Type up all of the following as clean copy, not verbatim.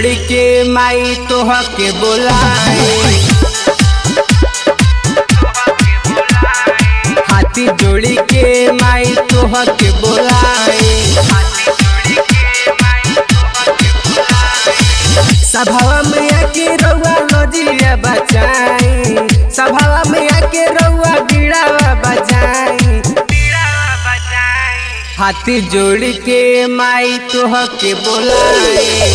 जोड़ के माई तोह के बोलाए, हाथी जोड़ के माई तोह के बोलाए। सभावा में आके रउआ लजिया बचाई, सभावा में आके रउआ बीड़ा बजाई। हाथी जोड़ के माई तोह के बोलाए,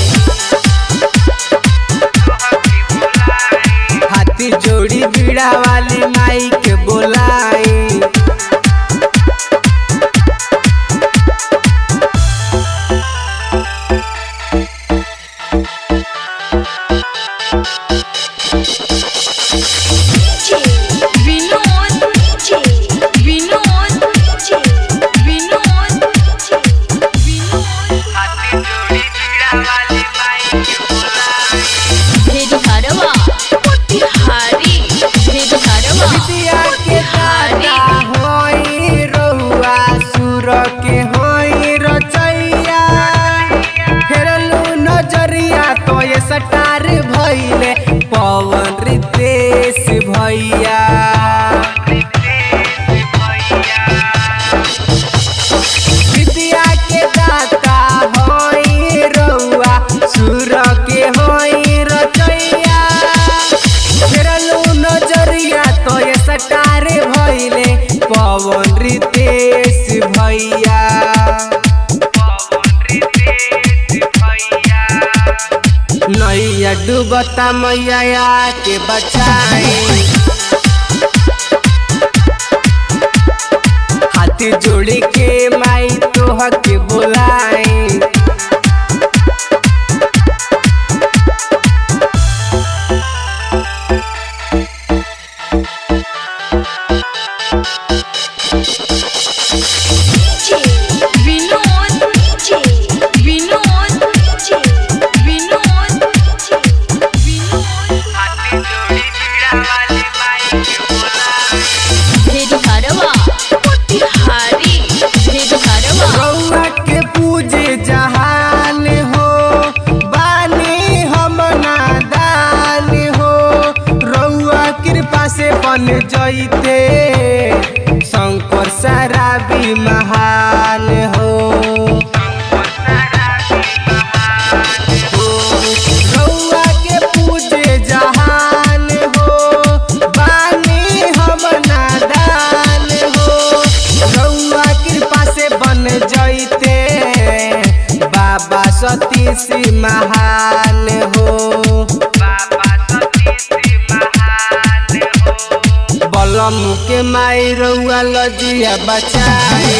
हाथी जोड़ी बीड़ा वाली माई के बोलाए। सटार भइले पवन रितेश भैया, विद्या के दाता होई रउआ, सुर के होई रचैया। फेरलू नजरिया तो ये सटार भइले पवन रितेश भैया। नैया डूबता मैया के बचाए, हाथी जोड़ के माई तोह के बोलाए। रउआ के पूजे जहान हो, बानी हम नादान हो। रउआ कृपा से बन जइते शंकर शराबी महान हो। रउआ के पूजे जहान हो, बानी हम नादान हो। रउआ कृपा से बन जइते बाबा सतीश महान हो। बलम के माई रउआ लजिया बचाए,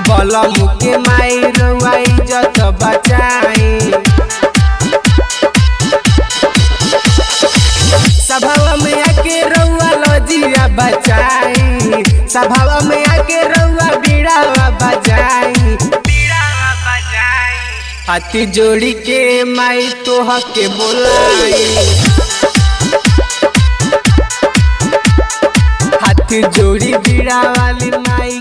बलम के माई रउआ इज्जत बचाए। सभावा में आके रउआ लजिया बचाई, सभावा में आके रउआ बीड़ा बजाई। हाथी जोड़ी के माई तोह के बोलाए, हाथी जोड़ी बीड़ा वाली माई